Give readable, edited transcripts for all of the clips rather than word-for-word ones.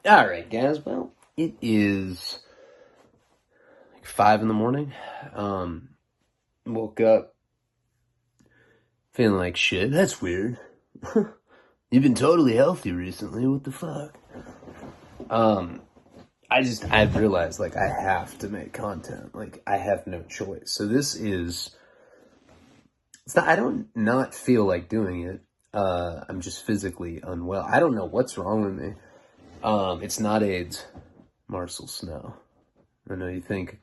All right, guys. Well, it is like 5 in the morning. Um, Woke up feeling like shit. That's weird. You've been totally healthy recently. What the fuck? Um, I've realized like I have to make content. Like I have no choice. So this is. It's not. I don't not feel like doing it. I'm just physically unwell. I don't know what's wrong with me. It's not AIDS. Marcel Snow. I know you think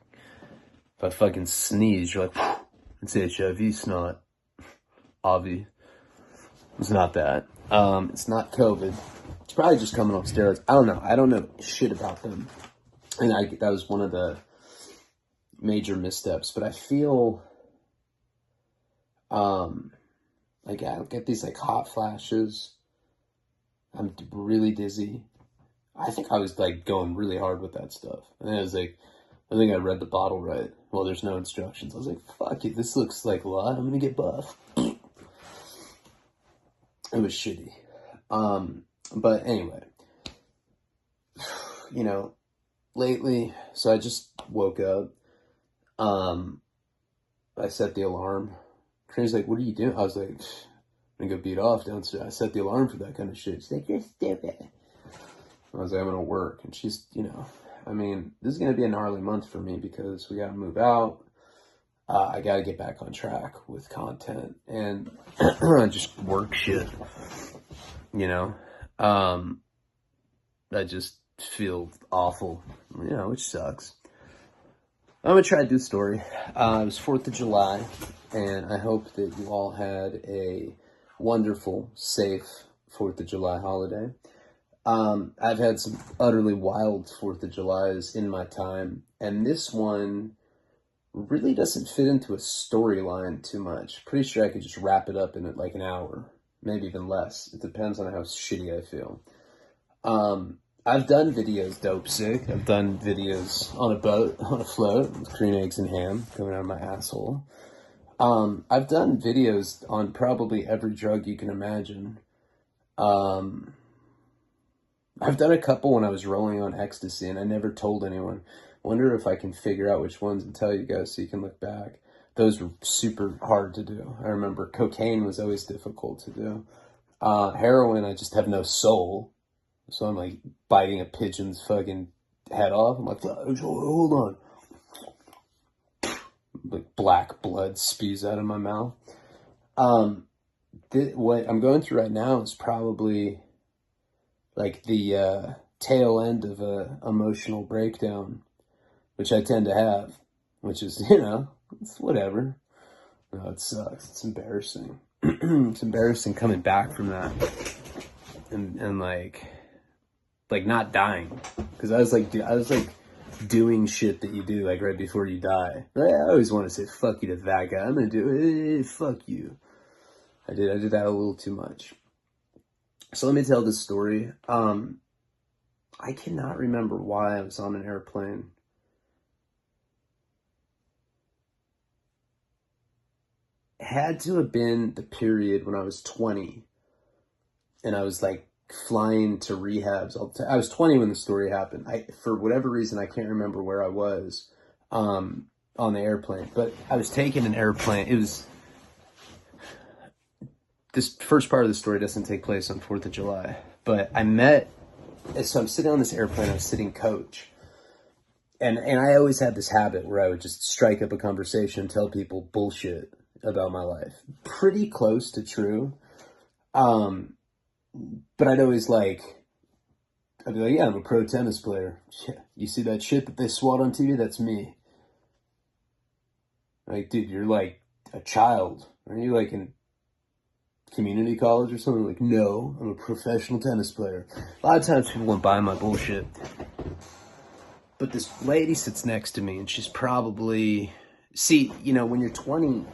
if I fucking sneeze, you're like, it's HIV snot. Avi. It's not that. It's not COVID. It's probably just coming off steroids. I don't know. I don't know shit about them. And that was one of the major missteps. But I feel, like I get these like hot flashes. I'm really dizzy. I think I was like going really hard with that stuff. And I was like, I think I read the bottle right. Well, there's no instructions. I was like, fuck it, this looks like a lot. I'm gonna get buff. It was shitty. But anyway, you know, lately, so I just woke up. I set the alarm. Trina's like, what are you doing? I was like, I'm gonna go beat off downstairs. I set the alarm for that kind of shit. She's like, you're stupid. I was like, I'm gonna work. And she's, I mean, this is gonna be a gnarly month for me because we gotta move out. I gotta get back on track with content and just work shit, you know? I just feel awful, which sucks. I'm gonna try to do a story. It was 4th of July, and I hope that you all had a wonderful, safe 4th of July holiday. I've had some utterly wild 4th of Julys in my time, and this one really doesn't fit into a storyline too much. Pretty sure I could just wrap it up in like an hour, maybe even less. It depends on how shitty I feel. I've done videos dope sick. I've done videos on a boat, on a float, with green eggs and ham coming out of my asshole. I've done videos on probably every drug you can imagine. I've done a couple when I was rolling on ecstasy, and I never told anyone. Wonder if I can figure out which ones and tell you guys so you can look back. Those were super hard to do. I remember cocaine was always difficult to do. Heroin, I just have no soul. So I'm like biting a pigeon's fucking head off. I'm like, hold on. Like black blood spews out of my mouth. What I'm going through right now is probably like the tail end of a emotional breakdown, which I tend to have, which is, it's whatever. No, it sucks. It's embarrassing. It's embarrassing coming back from that and like not dying. Because I was like doing shit that you do like right before you die. I always want to say fuck you to that guy. I'm going to do fuck you. I did that a little too much. So let me tell this story. I cannot remember why I was on an airplane. It had to have been the period when I was 20 and I was like flying to rehabs. I was 20 when the story happened. For whatever reason, I can't remember where I was on the airplane, but I was taking an airplane. It was, this first part of the story doesn't take place on 4th of July, but so I'm sitting on this airplane, I'm sitting coach. And I always had this habit where I would just strike up a conversation, tell people bullshit about my life. Pretty close to true. But I'd be like, yeah, I'm a pro tennis player. Yeah, you see that shit that they swat on TV? That's me. Like, dude, you're like a child. Are you like in community college or something? Like, no, I'm a professional tennis player. A lot of times people won't buy my bullshit. But this lady sits next to me, and she's probably... See, when you're 20,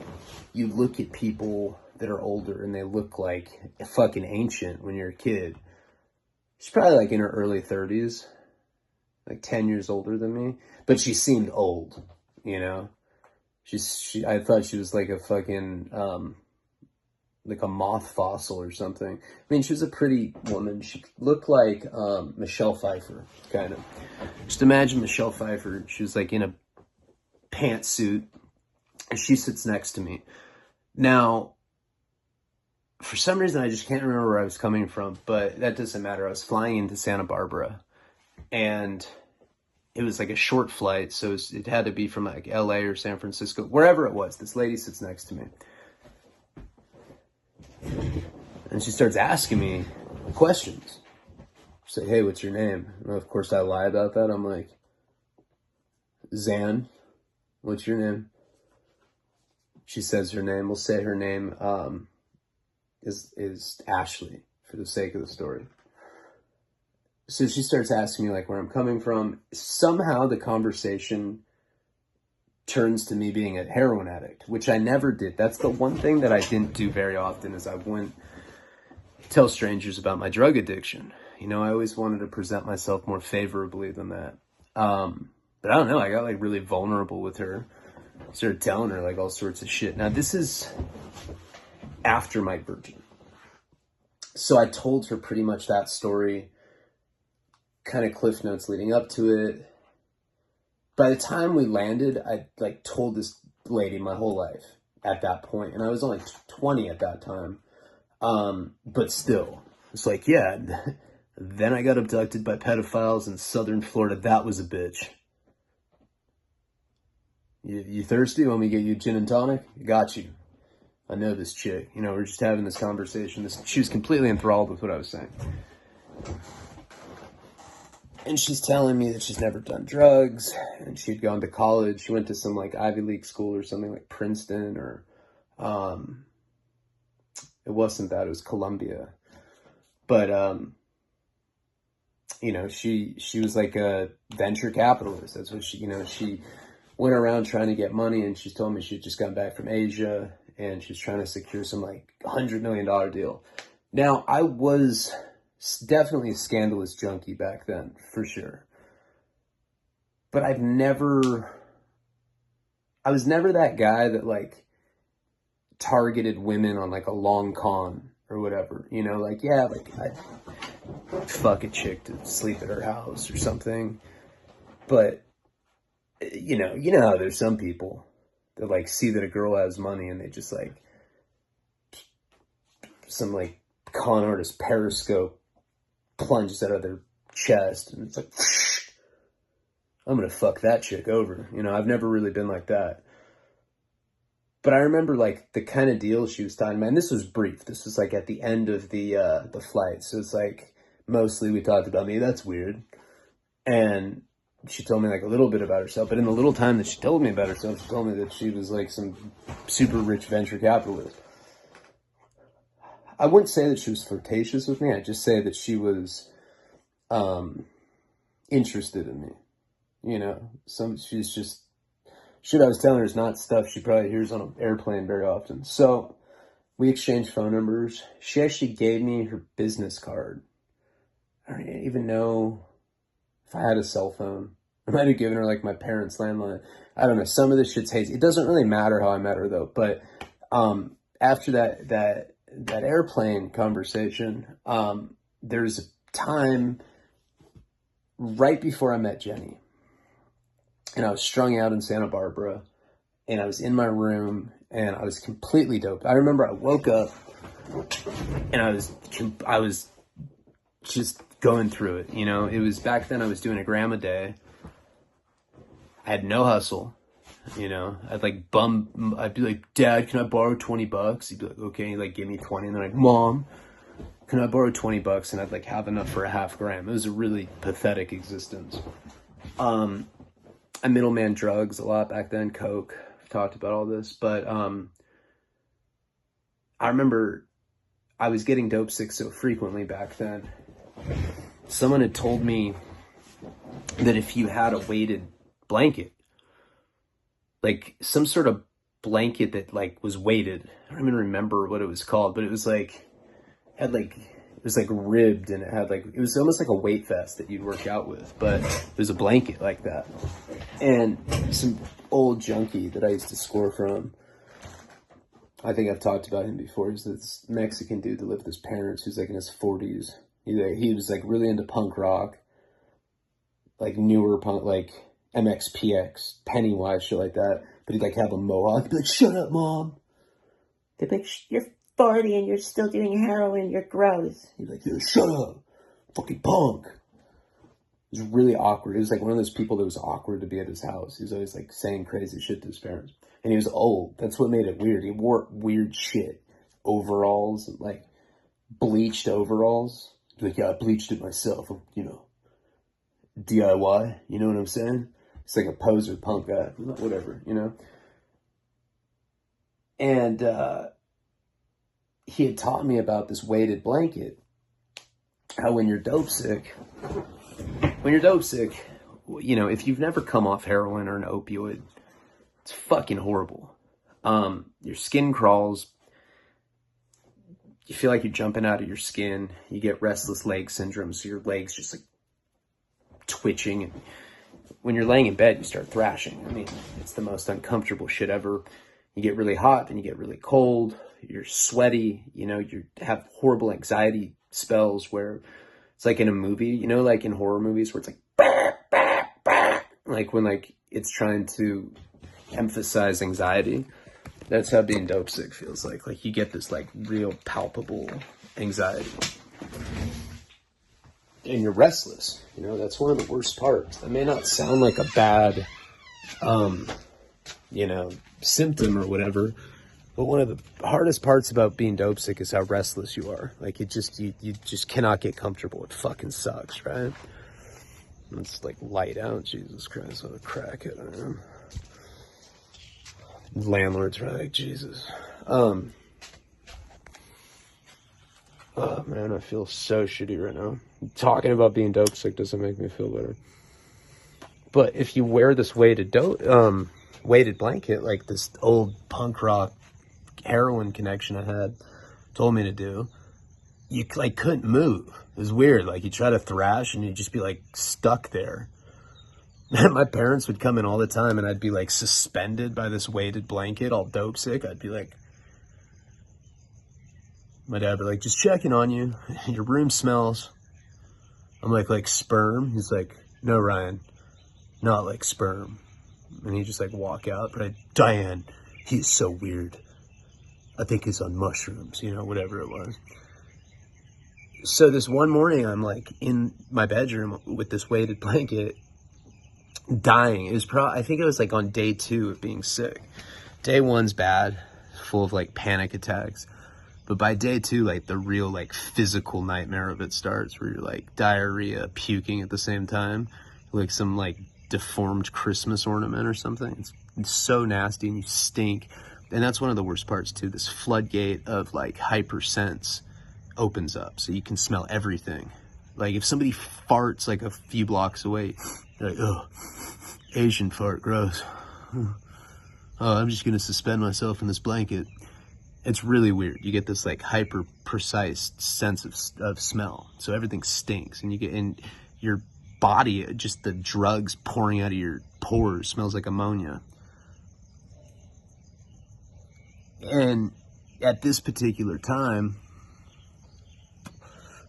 you look at people that are older, and they look like fucking ancient when you're a kid. She's probably like in her early 30s, like 10 years older than me. But she seemed old, I thought she was like a fucking, like a moth fossil or something. I mean, she was a pretty woman. She looked like Michelle Pfeiffer, kind of. Just imagine Michelle Pfeiffer. She was like in a pantsuit, and she sits next to me. Now, for some reason, I just can't remember where I was coming from, but that doesn't matter. I was flying into Santa Barbara, and it was like a short flight, so it had to be from like LA or San Francisco, wherever it was. This lady sits next to me. And she starts asking me questions. She's like, hey, what's your name? And of course, I lie about that. I'm like, Zan, what's your name? She says her name. We'll say her name is Ashley for the sake of the story. So she starts asking me like where I'm coming from. Somehow the conversation turns to me being a heroin addict, which I never did. That's the one thing that I didn't do very often, is I wouldn't tell strangers about my drug addiction. You know, I always wanted to present myself more favorably than that. But I don't know, I got like really vulnerable with her. Started telling her like all sorts of shit. Now this is after my virgin. So I told her pretty much that story, kind of cliff notes leading up to it. By the time we landed, I like told this lady my whole life at that point, and I was only 20 at that time. But still, it's like, yeah, then I got abducted by pedophiles in Southern Florida. That was a bitch. You thirsty? Want me to get you gin and tonic? Got you. I know this chick. You know, we're just having this conversation. She was completely enthralled with what I was saying. And she's telling me that she's never done drugs, and she'd gone to college. She went to some like Ivy League school or something like Princeton, or it wasn't that, it was Columbia. But you know, she was like a venture capitalist. That's what she, you know, she went around trying to get money, and she's told me she'd just gotten back from Asia, and she's trying to secure some like $100 million deal. Now, I was definitely a scandalous junkie back then, for sure. But I was never that guy that like targeted women on like a long con or whatever, you know, like, yeah, like I'd fuck a chick to sleep at her house or something. But you know how there's some people that like see that a girl has money and they just like some like con artist periscope plunges out of their chest, and it's like, I'm gonna fuck that chick over. You know, I've never really been like that. But I remember like the kind of deal she was talking about, and this was brief. This was like at the end of the flight. So it's like mostly we talked about me. That's weird. And she told me like a little bit about herself, but in the little time that she told me about herself, she told me that she was like some super rich venture capitalist. I wouldn't say that she was flirtatious with me. I'd just say that she was interested in me. You know, she's just, shit I was telling her is not stuff she probably hears on an airplane very often. So we exchanged phone numbers. She actually gave me her business card. I don't even know if I had a cell phone. I might have given her like my parents' landline. I don't know. Some of this shit's hazy. It doesn't really matter how I met her though. But after that airplane conversation, there's a time right before I met Jenny, and I was strung out in Santa Barbara, and I was in my room, and I was completely doped. I remember I woke up, and I was just going through it. You know, it was back then I was doing a gram a day. I had no hustle. You know, I'd be like, Dad, can I borrow $20? He'd be like, okay. He'd like give me 20. And then I'd, Mom, can I borrow $20? And I'd like have enough for a half gram. It was a really pathetic existence. I middleman drugs a lot back then, coke. I've talked about all this, but I remember I was getting dope sick so frequently back then. Someone had told me that if you had a weighted blanket, like some sort of blanket that like was weighted, I don't even remember what it was called, but it was like, it was like ribbed, and it was almost like a weight vest that you'd work out with, but it was a blanket like that. And some old junkie that I used to score from I think I've talked about him before. He's this Mexican dude that lived with his parents who's like in his 40s. He was like really into punk rock, like newer punk, like MXPX, Pennywise, shit like that. But he'd like have a mohawk. He'd be like, "Shut up, mom." They'd be like, "You're 40 and you're still doing heroin. You're gross." He'd be like, "Yeah, shut up, fucking punk." It was really awkward. It was like one of those people that was awkward to be at his house. He was always like saying crazy shit to his parents. And he was old. That's what made it weird. He wore weird shit. Overalls, like bleached overalls. He's like, "Yeah, I bleached it myself. DIY." You know what I'm saying? It's like a poser punk guy. Whatever, And he had taught me about this weighted blanket. How when you're dope sick, if you've never come off heroin or an opioid, it's fucking horrible. Your skin crawls. You feel like you're jumping out of your skin. You get restless leg syndrome, so your legs just like twitching. And when you're laying in bed, you start thrashing. I mean, it's the most uncomfortable shit ever. You get really hot, then you get really cold. You're sweaty. You have horrible anxiety spells where it's like in a movie, like in horror movies where it's like, bah, bah, bah, like when like it's trying to emphasize anxiety. That's how being dope sick feels like. Like you get this like real palpable anxiety. And you're restless. That's one of the worst parts. That may not sound like a bad, symptom or whatever. But one of the hardest parts about being dope sick is how restless you are. Like you just cannot get comfortable. It fucking sucks, right? It's like light out. Jesus Christ, what a crackhead I am. Landlords are like, Jesus. Oh man, I feel so shitty right now. Talking about being dope sick doesn't make me feel better. But if you wear this weighted blanket, like this old punk rock heroin connection I had told me to do, you like couldn't move. It was weird. Like you try to thrash and you'd just be like stuck there. My parents would come in all the time and I'd be like suspended by this weighted blanket, all dope sick. I'd be like, my dad would be like, "Just checking on you. Your room smells." I'm like sperm? He's like, "No, Ryan, not like sperm." And he'd just like walk out. But Diane, he's so weird. I think he's on mushrooms, whatever it was. So this one morning, I'm like in my bedroom with this weighted blanket, dying. I think it was like on day 2 of being sick. Day 1's bad, full of like panic attacks. But by day 2, like the real like physical nightmare of it starts, where you're like diarrhea, puking at the same time, like some like deformed Christmas ornament or something. It's so nasty and you stink. And that's one of the worst parts too. This floodgate of like hypersense opens up, so you can smell everything. Like if somebody farts like a few blocks away, you're like, "Oh, Asian fart, gross. Oh, I'm just gonna suspend myself in this blanket." It's really weird. You get this like hyper precise sense of smell, so everything stinks, and you get in your body, just the drugs pouring out of your pores smells like ammonia. And at this particular time,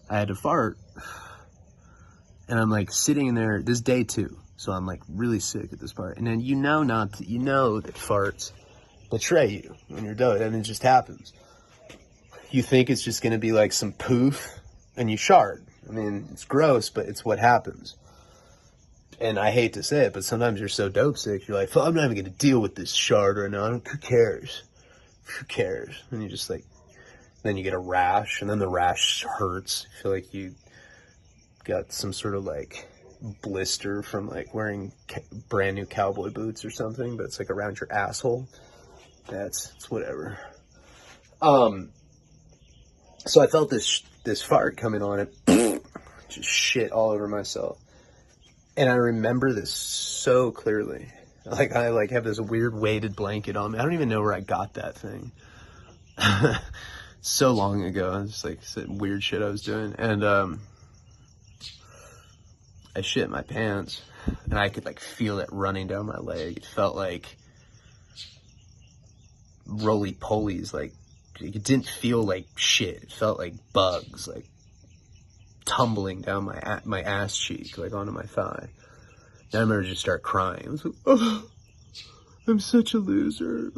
I had to fart, and I'm like sitting in there. This is day 2, so I'm like really sick at this part. And then that farts betray you when you're done, and it just happens. You think it's just gonna be like some poof, and you shard. I mean, it's gross, but it's what happens. And I hate to say it, but sometimes you're so dope sick, you're like, "I'm not even gonna deal with this shard right now. Who cares? Who cares?" And you just like, then you get a rash, and then the rash hurts. You feel like you got some sort of like blister from like wearing brand new cowboy boots or something, but it's like around your asshole. It's whatever. So I felt this fart coming on and just shit all over myself. And I remember this so clearly. Like I like have this weird weighted blanket on me. I don't even know where I got that thing. So long ago. It's like some weird shit I was doing. And I shit my pants and I could like feel it running down my leg. It felt like roly-polies, like, it didn't feel like shit. It felt like bugs, like, tumbling down my ass cheek, like, onto my thigh. And I remember just start crying. I was like, oh, I'm such a loser.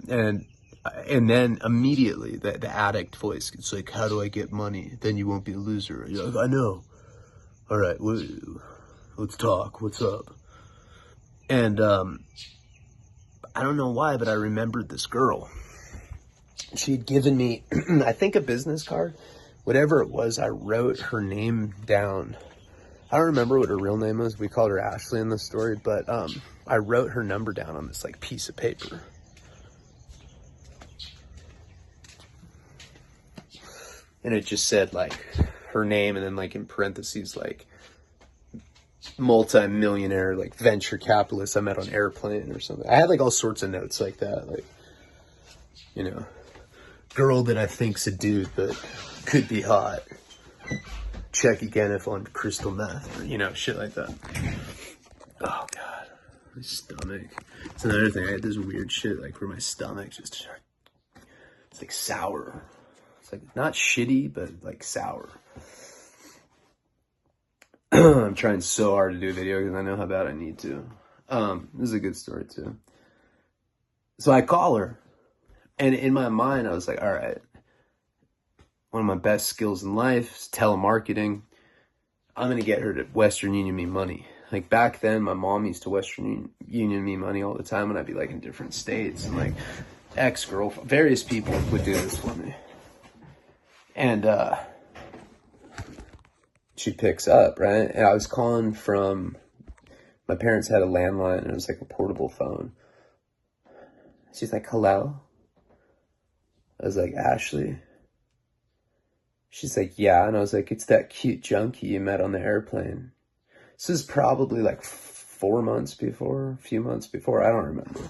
And then immediately the addict voice, it's like, how do I get money? Then you won't be a loser. You're like, I know. All right, let's talk. What's up? And I don't know why, but I remembered this girl. She had given me, I think, a business card. Whatever it was, I wrote her name down. I don't remember what her real name was. We called her Ashley in the story, but I wrote her number down on this like piece of paper. And it just said like her name, and then like in parentheses like multi-millionaire, like venture capitalist I met on airplane or something. I had like all sorts of notes like that, like, you know, girl that I think's a dude but could be hot. Check again if on crystal meth, or, you know, shit like that. Oh god, my stomach. It's another thing. I had this weird shit like where my stomach just, it's like sour. It's like not shitty, but like sour. I'm trying so hard to do a video because I know how bad I need to. This is a good story too. So I call her, and in my mind I was like, all right, one of my best skills in life is telemarketing. I'm going to get her to Western Union me money. Like back then, my mom used to Western Union me money all the time when I'd be like in different states, and like ex-girlfriend, various people would do this for me. And she picks up, right? And I was calling from, my parents had a landline, and it was like a portable phone. She's like, hello? I was like, Ashley? She's like, yeah. And I was like, it's that cute junkie you met on the airplane. This is probably like 4 months before, a few months before, I don't remember.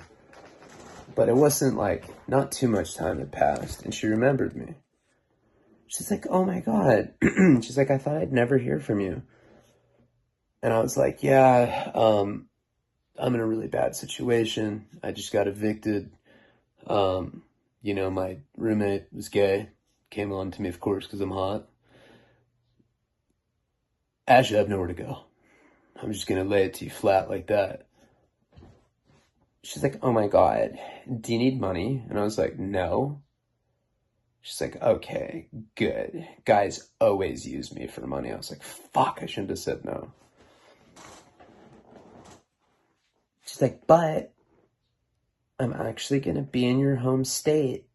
But it wasn't like, not too much time had passed, and she remembered me. She's like, oh my God. She's like, I thought I'd never hear from you. And I was like, yeah, I'm in a really bad situation. I just got evicted. You know, my roommate was gay. Came on to me, of course, because I'm hot. Ashley, I have nowhere to go. I'm just going to lay it to you flat like that. She's like, oh my God, do you need money? And I was like, no. She's like, okay, good. Guys always use me for money. I was like, fuck, I shouldn't have said no. She's like, but I'm actually going to be in your home state.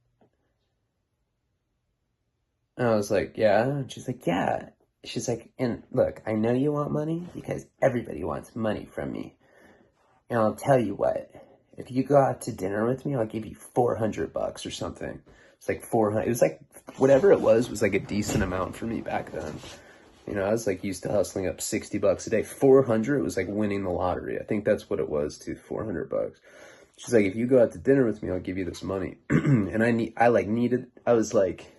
And I was like, yeah. And she's like, yeah. She's like, and look, I know you want money because everybody wants money from me. And I'll tell you what, if you go out to dinner with me, I'll give you $400 or something. It's like 400. It was like, whatever it was like a decent amount for me back then. You know, I was like used to hustling up $60 a day. 400 was like winning the lottery. I think that's what it was too, $400. She's like, if you go out to dinner with me, I'll give you this money. And I was like,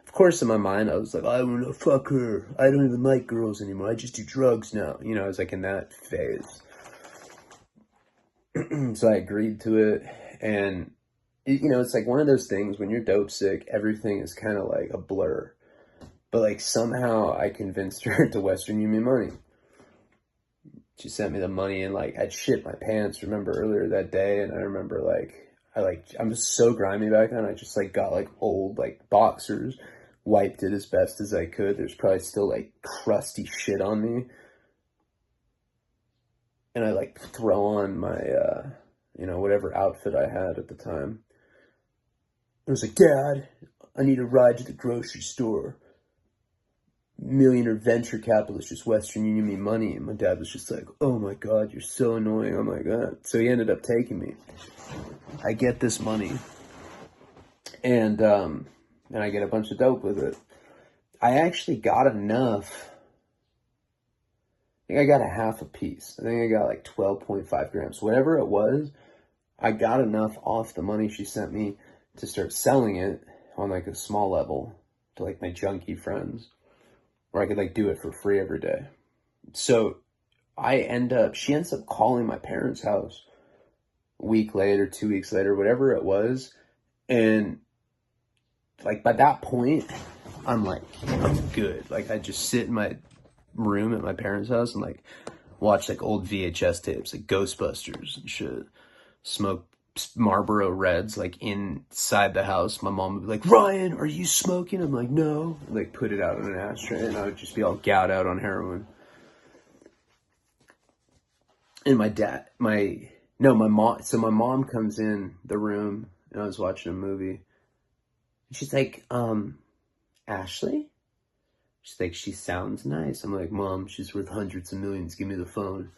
of course in my mind, I was like, I want to fuck her. I don't even like girls anymore. I just do drugs now. You know, I was like in that phase. So I agreed to it. And, you know, it's like one of those things when you're dope sick, everything is kind of like a blur. But like somehow I convinced her to Western Union money. She sent me the money, and like I'd shit my pants, remember, earlier that day. And I remember I'm just so grimy back then. I just like got like old like boxers, wiped it as best as I could. There's probably still like crusty shit on me. And I like throw on my, you know, whatever outfit I had at the time. I was like, Dad, I need a ride to the grocery store. Millionaire venture capitalist just Western Union me money. And my dad was just like, oh my God, you're so annoying. I'm like, so he ended up taking me. I get this money. And I get a bunch of dope with it. I actually got enough. I think I got a half a piece. I think I got like 12.5 grams. Whatever it was, I got enough off the money she sent me to start selling it on like a small level to like my junkie friends, where I could like do it for free every day. So she ends up calling my parents' house week later, 2 weeks later, whatever it was. And like by that point, I'm like, I'm good. Like I just sit in my room at my parents' house and like watch like old VHS tapes, like Ghostbusters and shit. Smoke Marlboro Reds like inside the house. My mom would be like, Ryan, are you smoking? I'm like, no. I'd, like put it out in an ashtray, and I would just be all gout out on heroin. And my mom. So my mom comes in the room, and I was watching a movie. And she's like, Ashley? She's like, she sounds nice. I'm like, Mom, she's worth hundreds of millions. Give me the phone.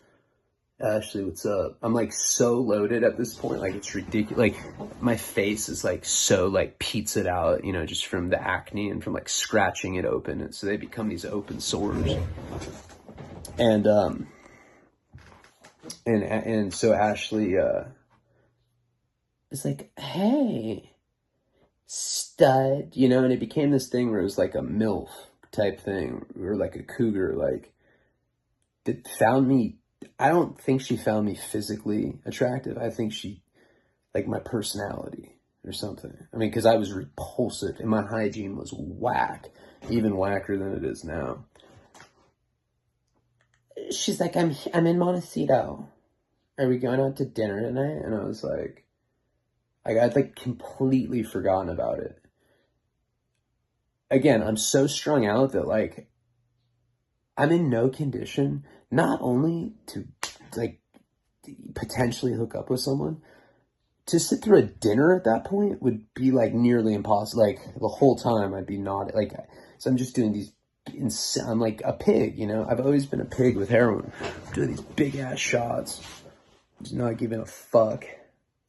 Ashley, what's up? I'm like so loaded at this point. Like it's ridiculous. Like my face is like so like pizzaed out, you know, just from the acne and from like scratching it open. And so they become these open sores. And so Ashley, is like, hey, stud, you know, and it became this thing where it was like a MILF type thing, or like a cougar, like that found me. I don't think she found me physically attractive. I think she, like my personality or something. I mean, because I was repulsive and my hygiene was whack, even whacker than it is now. She's like, I'm in Montecito. Are we going out to dinner tonight? And I was like, I'd like completely forgotten about it. Again, I'm so strung out that like I'm in no condition, not only to like potentially hook up with someone, to sit through a dinner at that point would be like nearly impossible. Like the whole time I'd be not like, so I'm just doing these, I'm like a pig, you know, I've always been a pig with heroin. I'm doing these big ass shots, just not giving a fuck.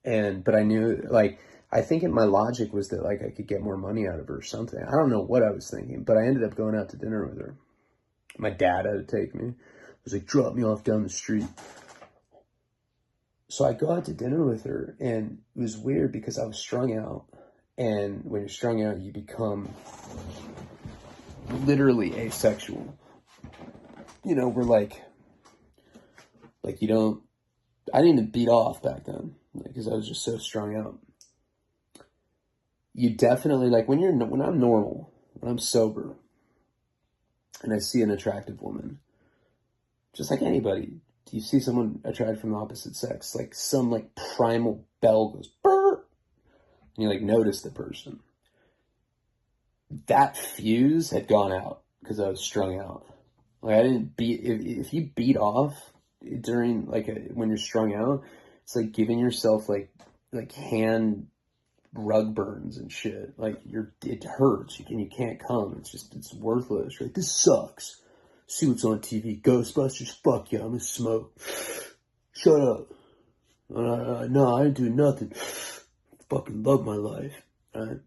But I knew, like, I think my logic was that like I could get more money out of her or something. I don't know what I was thinking, but I ended up going out to dinner with her. My dad had to take me. He was like, drop me off down the street. So I go out to dinner with her, and it was weird because I was strung out. And when you're strung out, you become literally asexual. You know, we're like you don't, I didn't even beat off back then because I was just so strung out. You definitely, like when I'm normal, when I'm sober, and I see an attractive woman, just like anybody, you see someone attracted from the opposite sex, like some like primal bell goes burr, and you like notice the person. That fuse had gone out because I was strung out. Like I didn't beat, if you beat off during like when you're strung out, it's like giving yourself like hand rug burns and shit. Like it hurts. You can't come. It's worthless. You're like, this sucks. See what's on TV. Ghostbusters. Fuck yeah, I'm gonna smoke. Shut up. No, I didn't do nothing. Fucking love my life. Alright.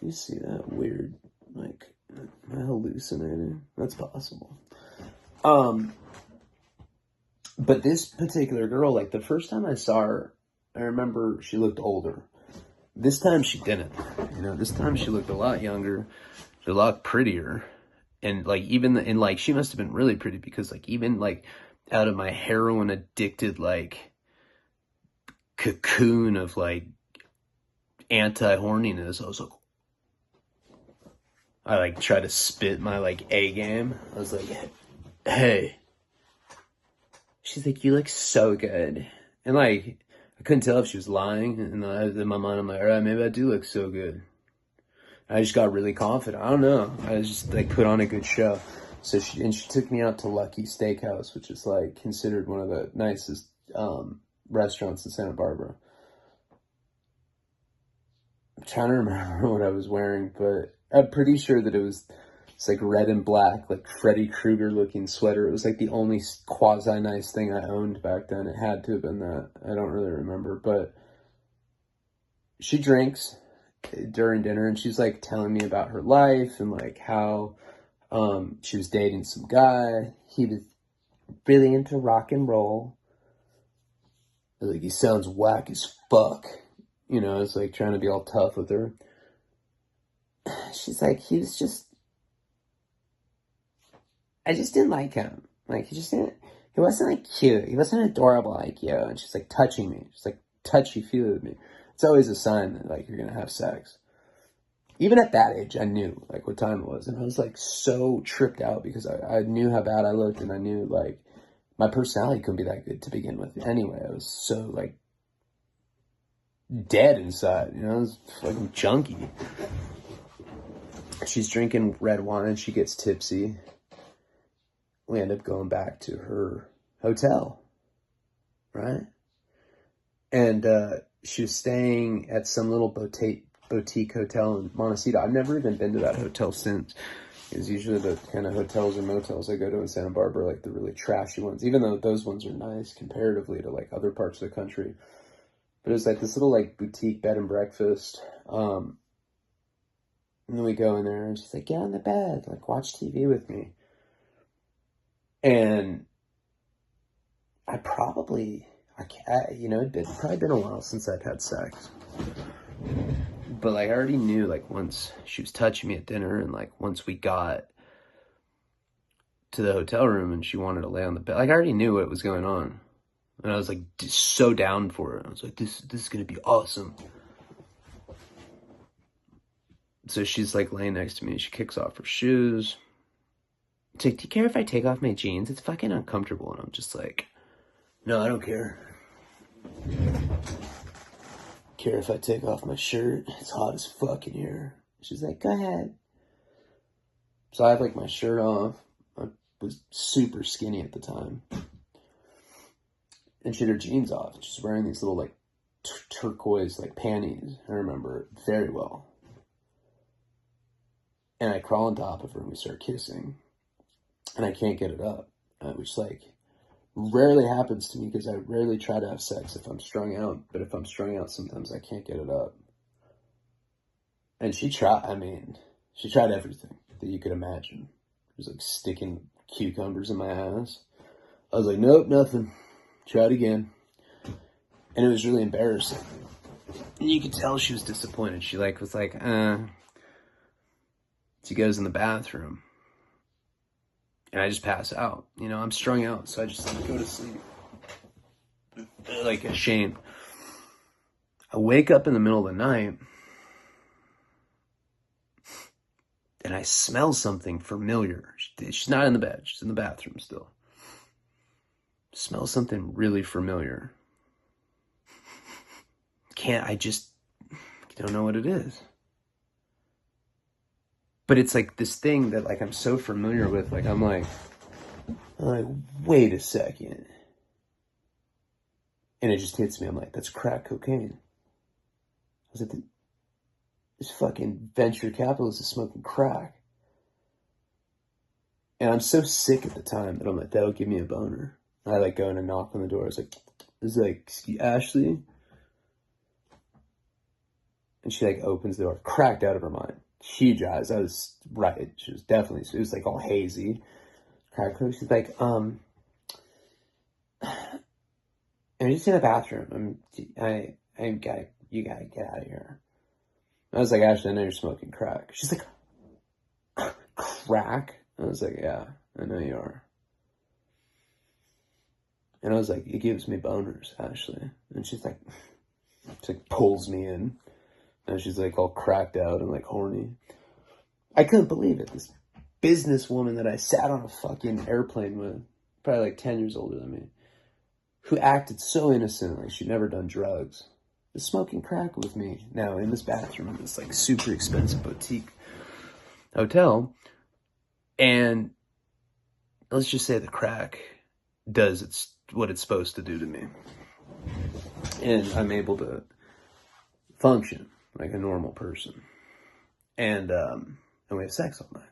You see that weird, like, am I hallucinating? That's possible. But this particular girl, like the first time I saw her, I remember she looked older. This time she didn't. You know, this time she looked a lot younger, a lot prettier. And like like she must have been really pretty because like even like out of my heroin addicted like cocoon of like anti-horniness, I was like, I like tried to spit my like A game. I was like, hey. She's like, you look so good. And like, I couldn't tell if she was lying. And in my mind, I'm like, all right, maybe I do look so good. I just got really confident. I don't know. I just like put on a good show. So she took me out to Lucky Steakhouse, which is like considered one of the nicest restaurants in Santa Barbara. I'm trying to remember what I was wearing, but I'm pretty sure that it's like red and black, like Freddy Krueger looking sweater. It was like the only quasi nice thing I owned back then. It had to have been that. I don't really remember, but she drinks during dinner and she's like telling me about her life and like how she was dating some guy. He was really into rock and roll. I was like, he sounds whack as fuck. You know, I was like trying to be all tough with her. She's like, I just didn't like him. Like, he wasn't like cute. He wasn't adorable like you. And she's like touching me. She's like touchy-feely with me. It's always a sign that like you're going to have sex. Even at that age, I knew like what time it was. And I was like so tripped out because I knew how bad I looked, and I knew like my personality couldn't be that good to begin with. Anyway, I was so like dead inside, you know, I was fucking junky. She's drinking red wine. She gets tipsy. We end up going back to her hotel, right? And she was staying at some little boutique hotel in Montecito. I've never even been to that hotel since. It's usually the kind of hotels or motels I go to in Santa Barbara, like the really trashy ones, even though those ones are nice comparatively to like other parts of the country. But it was like this little like boutique bed and breakfast. And then we go in there and she's like, get on the bed, like watch TV with me. And it'd probably been a while since I'd had sex. But like I already knew, like once she was touching me at dinner, and like once we got to the hotel room and she wanted to lay on the bed, like I already knew what was going on. And I was like so down for it. I was like, this is gonna be awesome. So she's like laying next to me. She kicks off her shoes. It's like, do you care if I take off my jeans? It's fucking uncomfortable. And I'm just like, no, I don't care. Care if I take off my shirt? It's hot as fuck in here. She's like, go ahead. So I have like my shirt off. I was super skinny at the time. And she had her jeans off. She's wearing these little like turquoise like panties. I remember it very well. And I crawl on top of her and we start kissing. And I can't get it up. Which like rarely happens to me because I rarely try to have sex if I'm strung out. But if I'm strung out, sometimes I can't get it up. And she tried everything that you could imagine. It was like sticking cucumbers in my ass. I was like, nope, nothing. Try it again. And it was really embarrassing. And you could tell she was disappointed. She like was like, She goes in the bathroom. And I just pass out. You know, I'm strung out, so I just like, go to sleep. Like ashamed. I wake up in the middle of the night. And I smell something familiar. She's not in the bed. She's in the bathroom still. Smell something really familiar. I just don't know what it is. But it's like this thing that like I'm so familiar with. Like I'm like, wait a second. And it just hits me. I'm like, that's crack cocaine. I was like, this fucking venture capitalist is smoking crack. And I'm so sick at the time that I'm like, that'll give me a boner. I like go in and knock on the door. I was like, this is like, Ashley? And she like opens the door, cracked out of her mind. Huge eyes. I was right. She was definitely, it was like all hazy. Cracked. She's like, I'm just in the bathroom. You gotta get out of here. I was like, Ashley, I know you're smoking crack. She's like, crack? I was like, yeah, I know you are. And I was like, it gives me boners, Ashley. And she like pulls me in. And she's like all cracked out and like horny. I couldn't believe it. This businesswoman that I sat on a fucking airplane with, probably like 10 years older than me, who acted so innocent, like she'd never done drugs, was smoking crack with me now in this bathroom in this like super expensive boutique hotel. And let's just say the crack does what it's supposed to do to me. And I'm able to function like a normal person. And we have sex all night.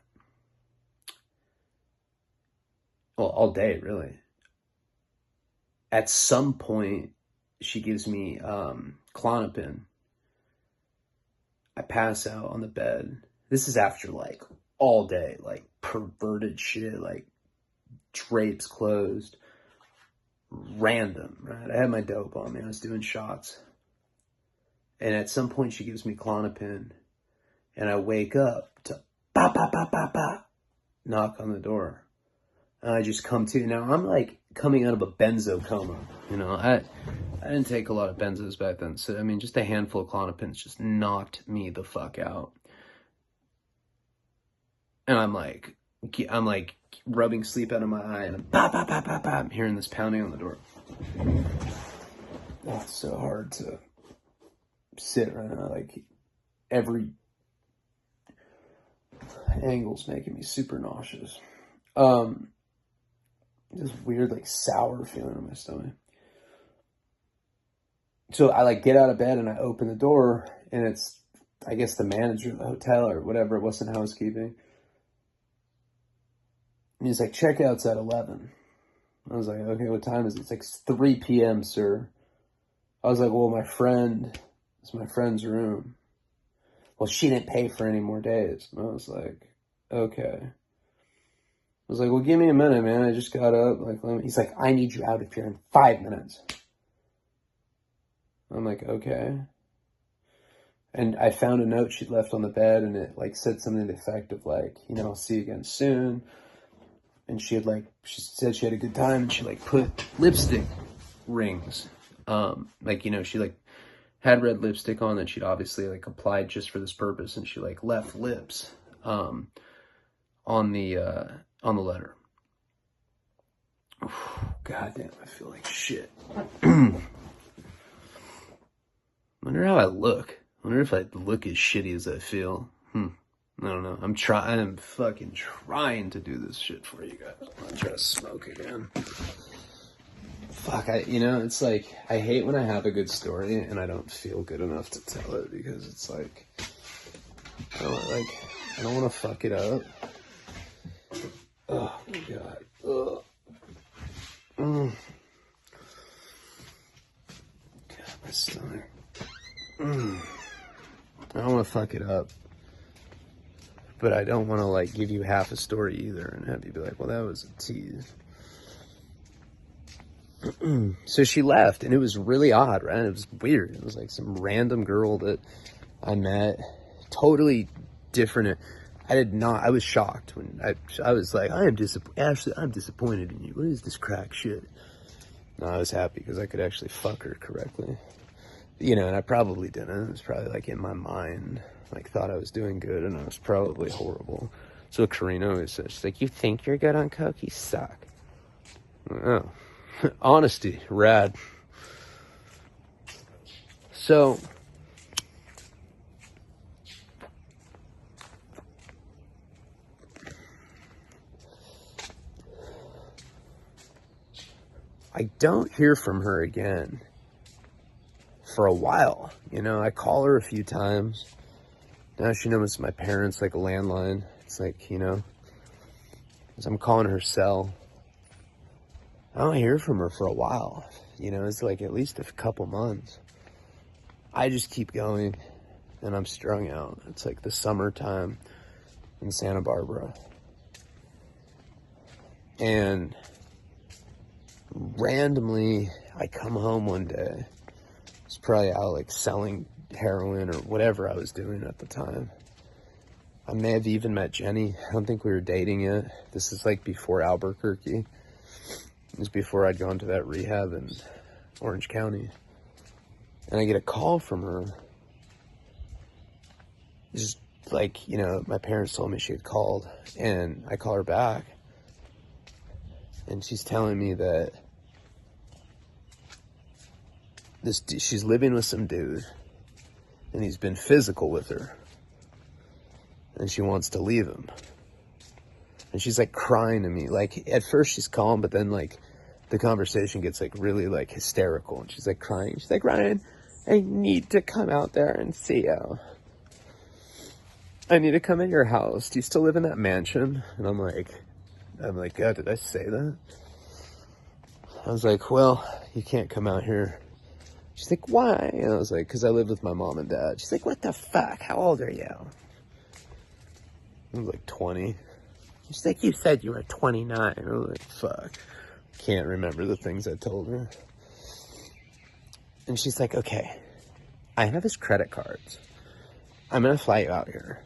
Well, all day, really. At some point, she gives me Klonopin. I pass out on the bed. This is after like all day, like perverted shit, like drapes closed, random, right? I had my dope on me. I was doing shots. And at some point she gives me Klonopin and I wake up to ba ba ba ba ba knock on the door. And I just come to, now I'm like coming out of a benzo coma. You know, I didn't take a lot of benzos back then. So, I mean, just a handful of Klonopins just knocked me the fuck out. And I'm like rubbing sleep out of my eye, and I'm hearing this pounding on the door. Oh, it's so hard to sit right now. Like, every angle's making me super nauseous. This weird, like, sour feeling in my stomach. So I, like, get out of bed and I open the door, and it's, I guess, the manager of the hotel or whatever. It wasn't housekeeping. And he's like, checkout's at 11. I was like, okay, what time is it? It's like 3 p.m., sir. I was like, well, it's my friend's room. Well, she didn't pay for any more days. And I was like, okay. I was like, well, give me a minute, man. I just got up. Like, he's like, I need you out of here in 5 minutes. I'm like, okay. And I found a note she'd left on the bed, and it like said something to the effect of like, you know, I'll see you again soon. And she said she had a good time, and she like put lipstick rings. Like, you know, she like had red lipstick on that she'd obviously like applied just for this purpose, and she like left lips, on the letter. God damn, I feel like shit. Wonder how I look. Wonder if I look as shitty as I feel. I don't know. I'm fucking trying to do this shit for you guys. I'm gonna try to smoke again. Fuck, it's like, I hate when I have a good story and I don't feel good enough to tell it, because it's like, I don't want to fuck it up. Oh, God. Ugh. God, my stomach. I don't want to fuck it up. But I don't want to, like, give you half a story either and have you be like, well, that was a tease. So she left, and it was really odd, right? It was weird. It was like some random girl that I met, totally different. I was shocked when I was like, Ashley, I'm disappointed in you. What is this crack shit? No, I was happy because I could actually fuck her correctly. You know, and I probably didn't. It was probably like in my mind, like thought I was doing good, and I was probably horrible. So Karina always says, she's like, you think you're good on coke? You suck. Oh. Honesty, rad. So, I don't hear from her again for a while. You know, I call her a few times. Now she knows my parents, like a landline. It's like, you know, as I'm calling her cell. I don't hear from her for a while. You know, it's like at least a couple months. I just keep going, and I'm strung out. It's like the summertime in Santa Barbara. And randomly, I come home one day. It's probably out like selling heroin or whatever I was doing at the time. I may have even met Jenny. I don't think we were dating yet. This is like before Albuquerque. It was before I'd gone to that rehab in Orange County. And I get a call from her. Just like, you know, my parents told me she had called. And I call her back. And she's telling me that she's living with some dude. And he's been physical with her. And she wants to leave him. And she's like crying to me. Like at first she's calm, but then like the conversation gets like really like hysterical. And she's like crying. She's like, Ryan, I need to come out there and see you. I need to come in your house. Do you still live in that mansion? And I'm like, God, did I say that? I was like, well, you can't come out here. She's like, why? And I was like, because I live with my mom and dad. She's like, what the fuck? How old are you? I was like 20. She's like, you said you were 29. I was like, fuck. Can't remember the things I told her. And she's like, okay, I have his credit cards. I'm going to fly you out here.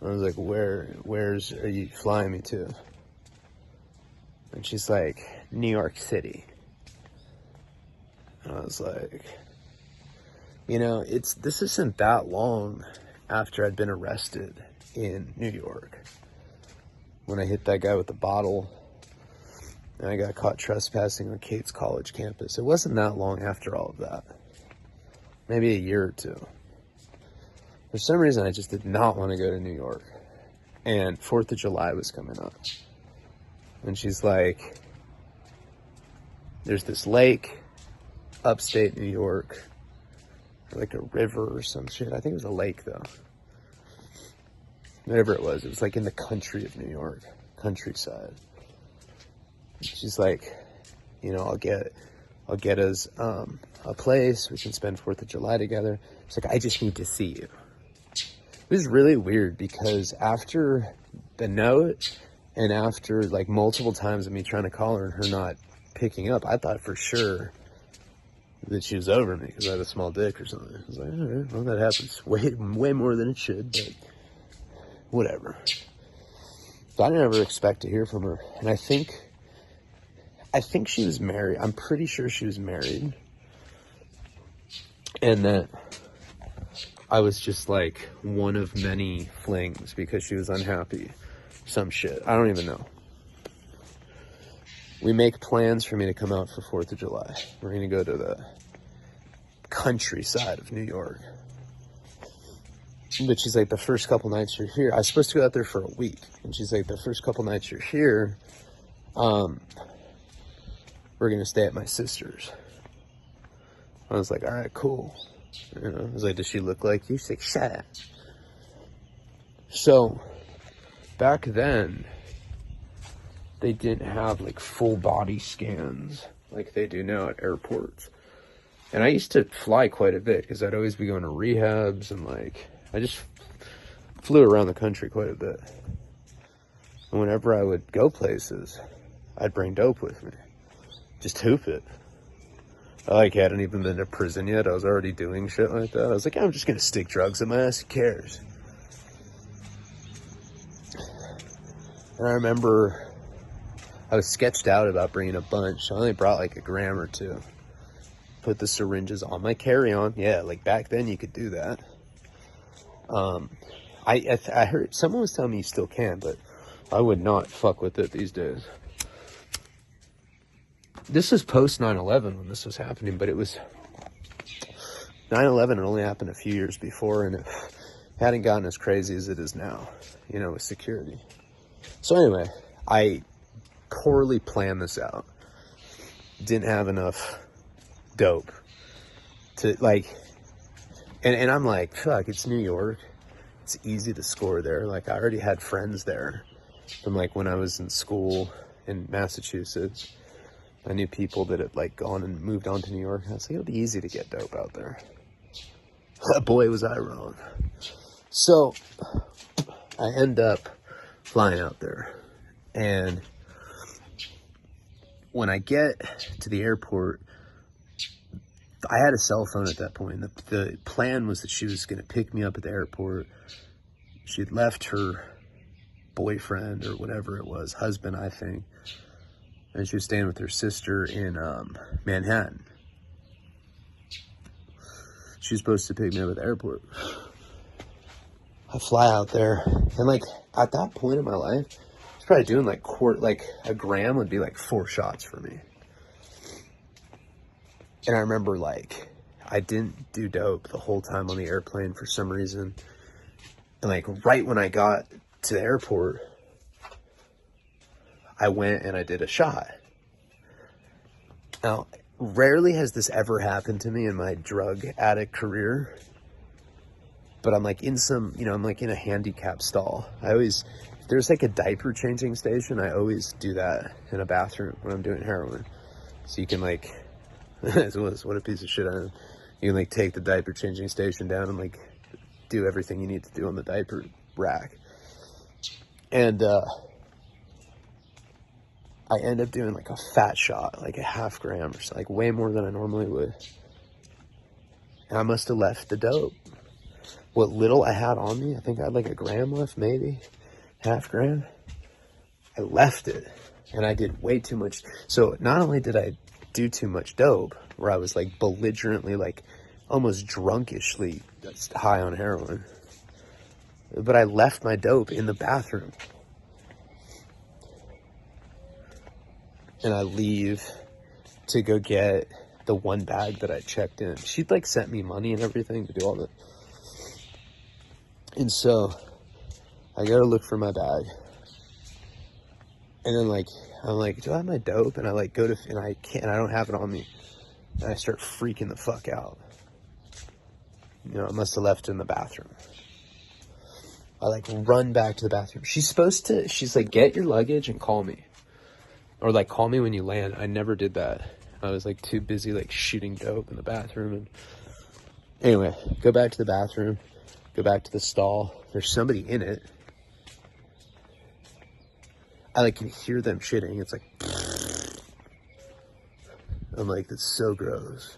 I was like, are you flying me to? And she's like, New York City. And I was like, you know, this isn't that long after I'd been arrested in New York. When I hit that guy with the bottle and I got caught trespassing on Kate's college campus. It wasn't that long after all of that. Maybe a year or two. For some reason, I just did not want to go to New York. And 4th of July was coming up. And she's like, there's this lake, upstate New York, like a river or some shit. I think it was a lake, though. Whatever it was like in the country of New York, countryside. She's like, you know, I'll get us a place. We can spend 4th of July together. She's like, I just need to see you. It was really weird because after the note and after like multiple times of me trying to call her and her not picking up, I thought for sure that she was over me because I had a small dick or something. I was like, all right, well, that happens way more than it should, but whatever. So I didn't ever expect to hear from her. And I think she was married. I'm pretty sure she was married. And that I was just like one of many flings because she was unhappy. Some shit. I don't even know. We make plans for me to come out for 4th of July. We're going to go to the countryside of New York. But she's like, the first couple nights you're here, I was supposed to go out there for a week. And she's like, the first couple nights you're here, we're going to stay at my sister's. I was like, all right, cool. You know, I was like, does she look like you? She's like, shut up. So back then, they didn't have like full body scans like they do now at airports. And I used to fly quite a bit because I'd always be going to rehabs and like, I just flew around the country quite a bit. And whenever I would go places, I'd bring dope with me. Just hoop it. I like hadn't even been to prison yet. I was already doing shit like that. I was like, I'm just gonna stick drugs in my ass. Who cares? And I remember I was sketched out about bringing a bunch. I only brought like a gram or two. Put the syringes on my carry-on. Yeah, like back then you could do that. I heard someone was telling me you still can, but I would not fuck with it these days. This was post 9/11 when this was happening, but it was 9/11. It only happened a few years before, and it hadn't gotten as crazy as it is now, you know, with security. So anyway, I poorly planned this out. Didn't have enough dope to like, and I'm like, fuck, it's New York. It's easy to score there. Like, I already had friends there from like when I was in school in Massachusetts. I knew people that had like gone and moved on to New York. I was like, it'll be easy to get dope out there. Boy, was I wrong. So I end up flying out there. And when I get to the airport, I had a cell phone at that point. The plan was that she was going to pick me up at the airport. She had left her boyfriend or whatever it was, husband, I think. And she was staying with her sister in Manhattan. She was supposed to pick me up at the airport. I fly out there. And like at that point in my life, I was probably doing like a gram would be like 4 shots for me. And I remember like, I didn't do dope the whole time on the airplane for some reason. And like right when I got to the airport, I went and I did a shot. Now, rarely has this ever happened to me in my drug addict career. But I'm like in some, you know, I'm like in a handicap stall. If there's like a diaper changing station, I always do that in a bathroom when I'm doing heroin. So you can like, what a piece of shit I am. You can like take the diaper changing station down and like do everything you need to do on the diaper rack. And I end up doing like a fat shot, like a half gram or something, like way more than I normally would. And I must have left the dope. What little I had on me, I think I had like a gram left, maybe half gram. I left it. and I did way too much. So not only did I do too much dope, where I was like belligerently, like almost drunkishly high on heroin, but I left my dope in the bathroom. And I leave to go get the one bag that I checked in. She'd like sent me money and everything to do all that. And so I go to look for my bag. And then like, I'm like, do I have my dope? And I like go to, and I can't, I don't have it on me. And I start freaking the fuck out. You know, I must have left it in the bathroom. I like run back to the bathroom. She's like, get your luggage and call me. Or like, call me when you land. I never did that. I was like too busy like shooting dope in the bathroom. And anyway, go back to the bathroom, go back to the stall. There's somebody in it. I like can hear them shitting. It's like, I'm like, that's so gross.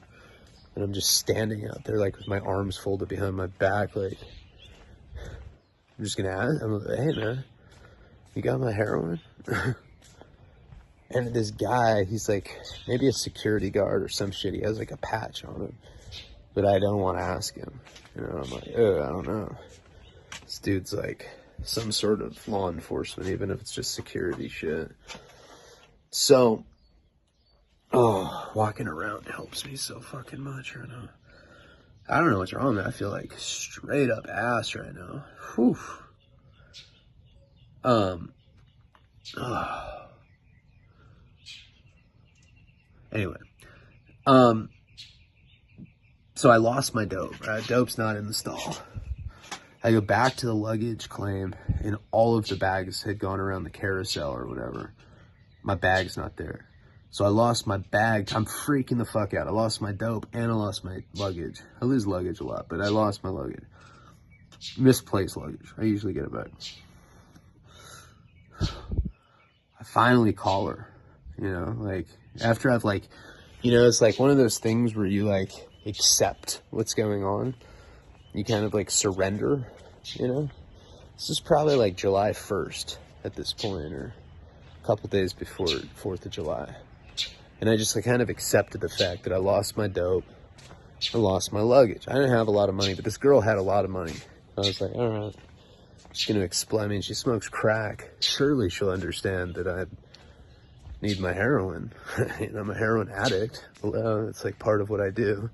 And I'm just standing out there like with my arms folded behind my back. Like, I'm just gonna ask, I'm like, hey man, you got my heroin? And this guy, he's like maybe a security guard or some shit. He has like a patch on him, but I don't want to ask him. You know, I'm like, I don't know. This dude's like some sort of law enforcement, even if it's just security shit. So, walking around helps me so fucking much right now. I don't know what's wrong, man. I feel like straight up ass right now. Whew. Anyway, so I lost my dope, right? Dope's not in the stall. I go back to the luggage claim, and all of the bags had gone around the carousel or whatever. My bag's not there. So I lost my bag. I'm freaking the fuck out. I lost my dope, and I lost my luggage. I lose luggage a lot, but I lost my luggage. Misplaced luggage. I usually get it back. I finally call her, you know, like, after I've like, you know, it's like one of those things where you like accept what's going on. You kind of like surrender, you know. This is probably like July 1st at this point, or a couple days before 4th of July. And I just like kind of accepted the fact that I lost my dope. I lost my luggage. I didn't have a lot of money, but this girl had a lot of money. I was like, all right, she's going to explain. I mean, she smokes crack. Surely she'll understand that I need my heroin. I'm a heroin addict. It's like part of what I do.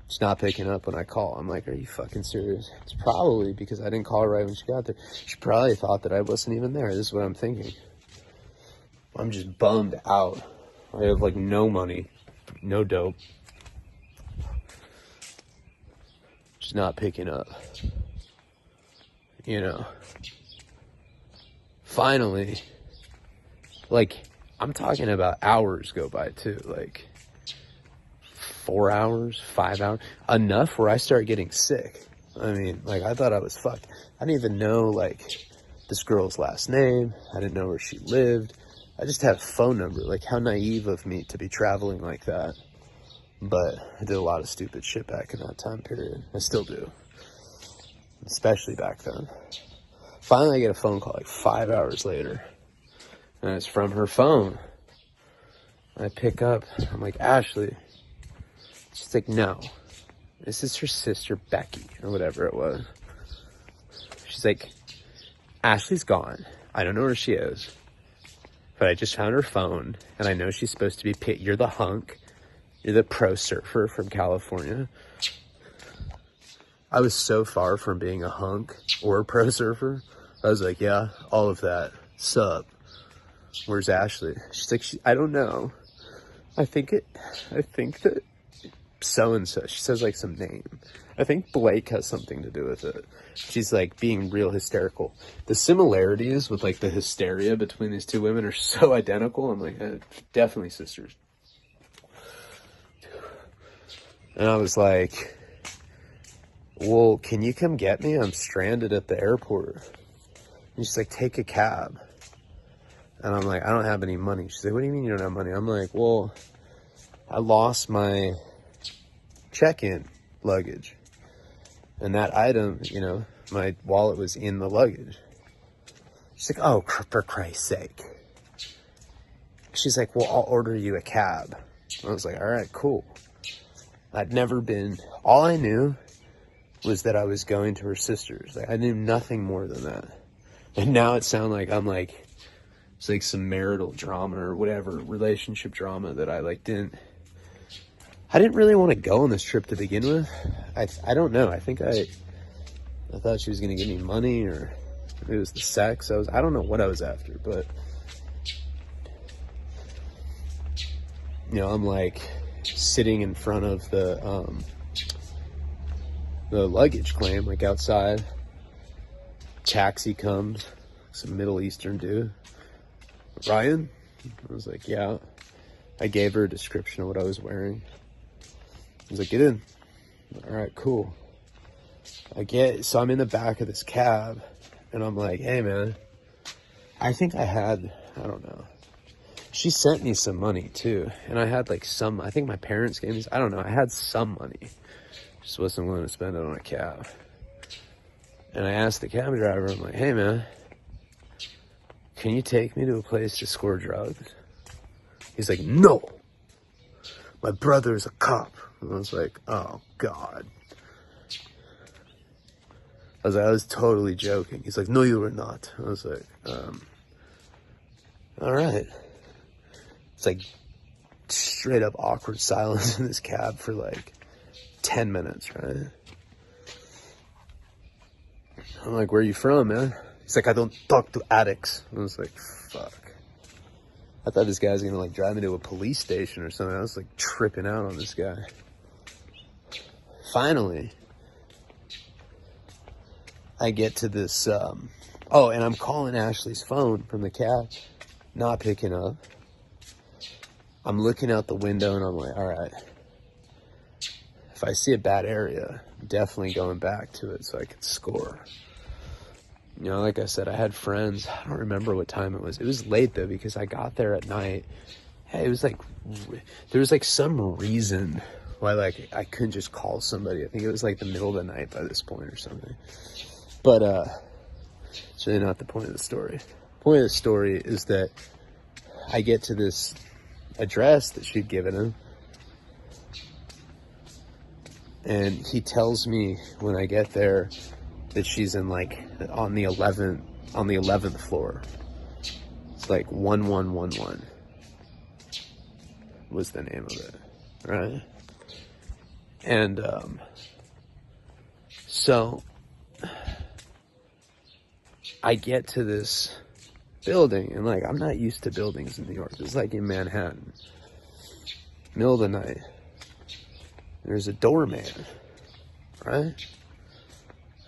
She's not picking up when I call. I'm like, are you fucking serious? It's probably because I didn't call her right when she got there. She probably thought that I wasn't even there. This is what I'm thinking. I'm just bummed out. I have like no money, no dope. She's not picking up. You know. Finally, like, I'm talking about hours go by too, like 4 hours, 5 hours, enough where I start getting sick. I mean, like, I thought I was fucked. I didn't even know, like, this girl's last name. I didn't know where she lived. I just had a phone number. Like, how naive of me to be traveling like that. But I did a lot of stupid shit back in that time period. I still do. Especially back then. Finally, I get a phone call like 5 hours later. And it's from her phone. I pick up. I'm like, Ashley. She's like, no. This is her sister, Becky, or whatever it was. She's like, Ashley's gone. I don't know where she is. But I just found her phone. And I know she's supposed to be you're the hunk. You're the pro surfer from California. I was so far from being a hunk or a pro surfer. I was like, yeah, all of that. Sup? Where's Ashley? She's like, I don't know. I think that so-and-so, she says like some name. I think Blake has something to do with it. She's like being real hysterical. The similarities with like the hysteria between these two women are so identical. I'm like, definitely sisters. And I was like, well, can you come get me? I'm stranded at the airport. And she's like, take a cab. And I'm like, I don't have any money. She's like, what do you mean you don't have money? I'm like, well, I lost my check-in luggage. And that item, you know, my wallet was in the luggage. She's like, oh, for Christ's sake. she's like, well, I'll order you a cab. I was like, all right, cool. I'd never been, all I knew was that I was going to her sister's. Like, I knew nothing more than that. And now it sounds like I'm like, it's like some marital drama or whatever, relationship drama that I like I didn't really want to go on this trip to begin with. I don't know. I think I thought she was going to give me money, or it was the sex. I don't know what I was after, but you know, I'm like sitting in front of the luggage claim, like outside. Taxi comes, some Middle Eastern dude. Ryan? I was like, yeah. I gave her a description of what I was wearing. I was like, get in. All right, cool. So I'm in the back of this cab, and I'm like, hey, man, I think I don't know. She sent me some money, too. And I had, like, I think my parents gave me, I don't know, I had some money. Just wasn't willing to spend it on a cab. And I asked the cab driver, I'm like, hey, man, can you take me to a place to score drugs? He's like, no. My brother is a cop. And I was like, oh, God. I was totally joking. He's like, no, you were not. I was like, all right. It's like straight up awkward silence in this cab for like 10 minutes, right? I'm like, where are you from, man? He's like, I don't talk to addicts. I was like, fuck. I thought this guy was gonna like drive me to a police station or something. I was like tripping out on this guy. Finally, I get to this, and I'm calling Ashley's phone from the cab, not picking up. I'm looking out the window and I'm like, all right, if I see a bad area, I'm definitely going back to it so I can score. You know, like I said, I had friends. I don't remember what time it was. It was late though, because I got there at night. Hey, it was like, there was like some reason why like I couldn't just call somebody. I think it was like the middle of the night by this point or something. But it's really not the point of the story. The point of the story is that I get to this address that she'd given him, and he tells me when I get there that she's in like on the 11th floor. It's like 1111 was the name of it, right? And so I get to this building, and like I'm not used to buildings in New York. It's like in Manhattan, middle of the night. There's a doorman, right?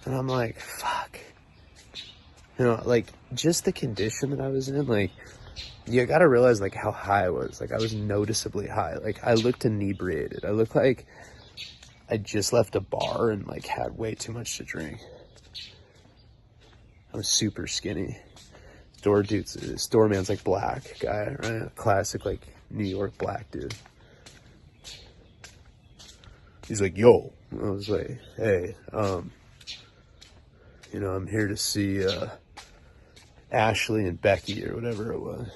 And I'm like, fuck. You know, like, just the condition that I was in, like, you gotta realize, like, how high I was. Like, I was noticeably high. Like, I looked inebriated. I looked like I just left a bar and, like, had way too much to drink. I was super skinny. Doorman's, like, black guy, right? Classic, like, New York black dude. He's like, yo. I was like, hey, you know, I'm here to see Ashley and Becky or whatever it was.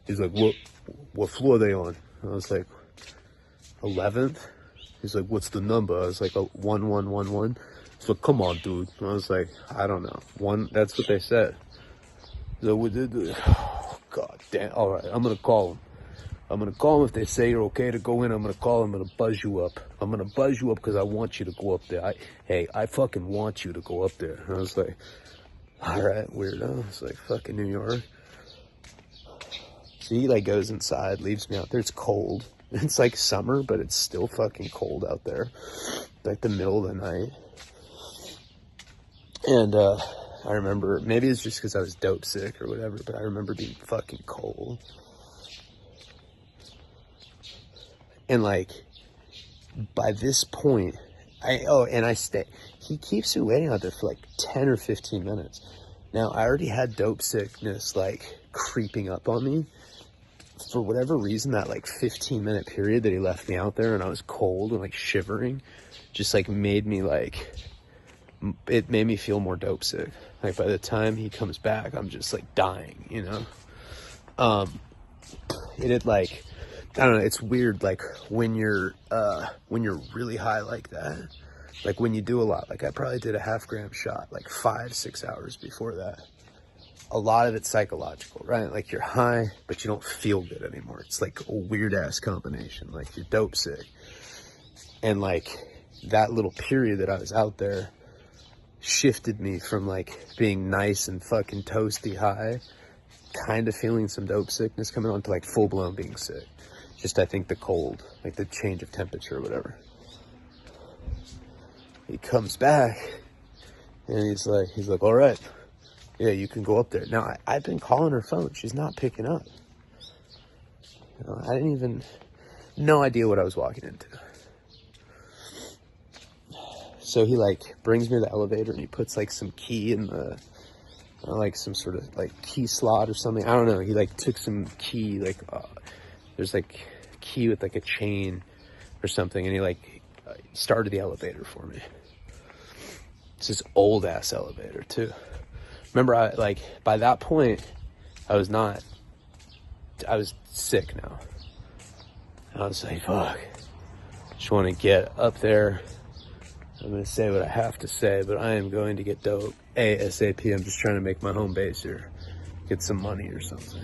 He's like, what floor are they on? I was like, 11th? He's like, what's the number? I was like, 1111. He's like, come on, dude. I was like, I don't know. That's what they said. So, oh, God damn. All right, I'm going to call him. I'm going to call them if they say you're okay to go in. I'm going to call them. I'm going to buzz you up. I'm going to buzz you up because I want you to go up there. I fucking want you to go up there. And I was like, all right, weirdo. It's like fucking New York. So he like goes inside, leaves me out there. It's cold. It's like summer, but it's still fucking cold out there. Like the middle of the night. And I remember, maybe it's just because I was dope sick or whatever, but I remember being fucking cold. And like, by this point, he keeps me waiting out there for like 10 or 15 minutes. Now, I already had dope sickness like creeping up on me. For whatever reason, that like 15-minute period that he left me out there and I was cold and like shivering, just like made me feel more dope sick. Like by the time he comes back, I'm just like dying, you know? it had like, I don't know, it's weird, like when you're really high like that, like when you do a lot, like I probably did a 0.5 gram shot like 5-6 hours before that. A lot of it's psychological, right? Like you're high, but you don't feel good anymore. It's like a weird ass combination. Like you're dope sick. And like that little period that I was out there shifted me from like being nice and fucking toasty high, kind of feeling some dope sickness coming on, to like full blown being sick. Just, I think the cold, like the change of temperature or whatever. He comes back and he's like, all right, yeah, you can go up there. Now, I've been calling her phone. She's not picking up. You know, I didn't even, no idea what I was walking into. So he like brings me to the elevator and he puts like some key in the, like some sort of like key slot or something. I don't know. He like took some key, like there's like a key with like a chain or something. And he like started the elevator for me. It's this old ass elevator too. Remember, I like by that point, I was sick now. And I was like, fuck, just want to get up there. I'm going to say what I have to say, but I am going to get dope ASAP. I'm just trying to make my home base here, get some money or something.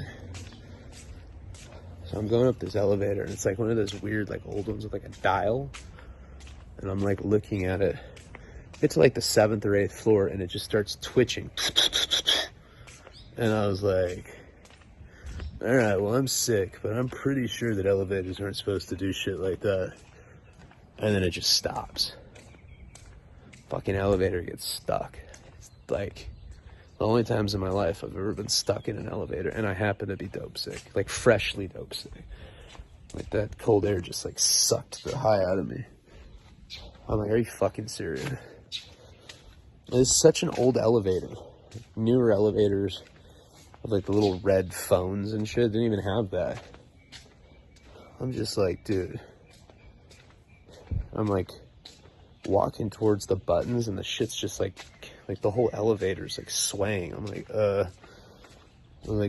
So I'm going up this elevator and it's like one of those weird like old ones with like a dial. And I'm like looking at it. It's like the 7th or 8th floor and it just starts twitching. And I was like, all right, well, I'm sick, but I'm pretty sure that elevators aren't supposed to do shit like that. And then it just stops. Fucking elevator gets stuck. It's like the only times in my life I've ever been stuck in an elevator, and I happen to be dope sick, like freshly dope sick. Like that cold air just like sucked the high out of me. I'm like, are you fucking serious? It's such an old elevator. Newer elevators with like the little red phones and shit didn't even have that. I'm just like, dude. I'm like walking towards the buttons and the shit's just like the whole elevator's like swaying. I'm like,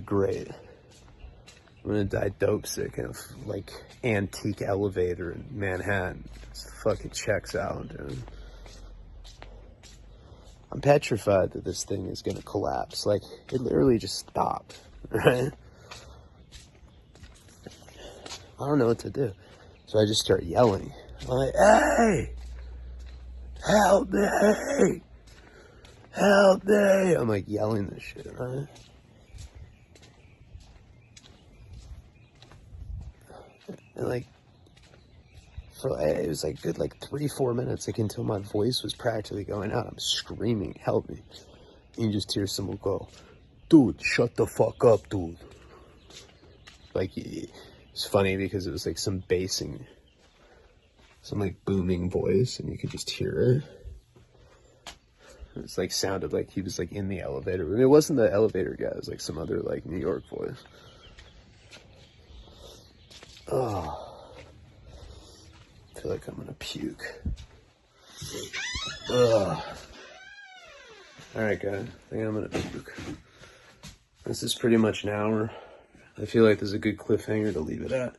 great. I'm gonna die dope sick in a like antique elevator in Manhattan. It fucking checks out, dude. I'm petrified that this thing is gonna collapse. Like, it literally just stopped, right? I don't know what to do. So I just start yelling. I'm like, hey! Help me! Help me! I'm like yelling this shit, right? And like, it was like good like 3-4 minutes, like until my voice was practically going out. I'm screaming, help me. And you just hear someone go, dude, shut the fuck up, dude. Like, it's funny because it was like some bassing, some like booming voice, and you could just hear it. It's like sounded like he was like in the elevator. I mean, it wasn't the elevator guy, it was like some other like New York voice. Oh. I feel like I'm gonna puke. Ugh. Alright guys, I think I'm gonna puke. This is pretty much an hour. I feel like there's a good cliffhanger to leave it at.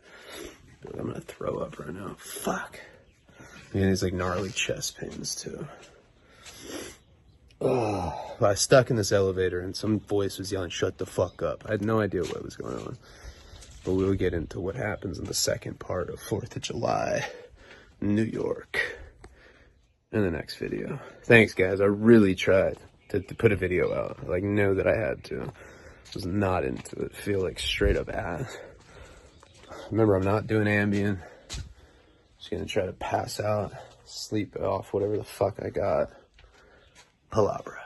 But I'm gonna throw up right now. Fuck. And these like gnarly chest pains too. Oh, I was stuck in this elevator and some voice was yelling, shut the fuck up. I had no idea what was going on. But we'll get into what happens in the second part of 4th of July, New York, in the next video. Thanks guys, I really tried to put a video out. Like, know that I had to. I was not into it. Feel like straight up ass. Remember, I'm not doing Ambien. Just gonna try to pass out, sleep off whatever the fuck I got. Palabra.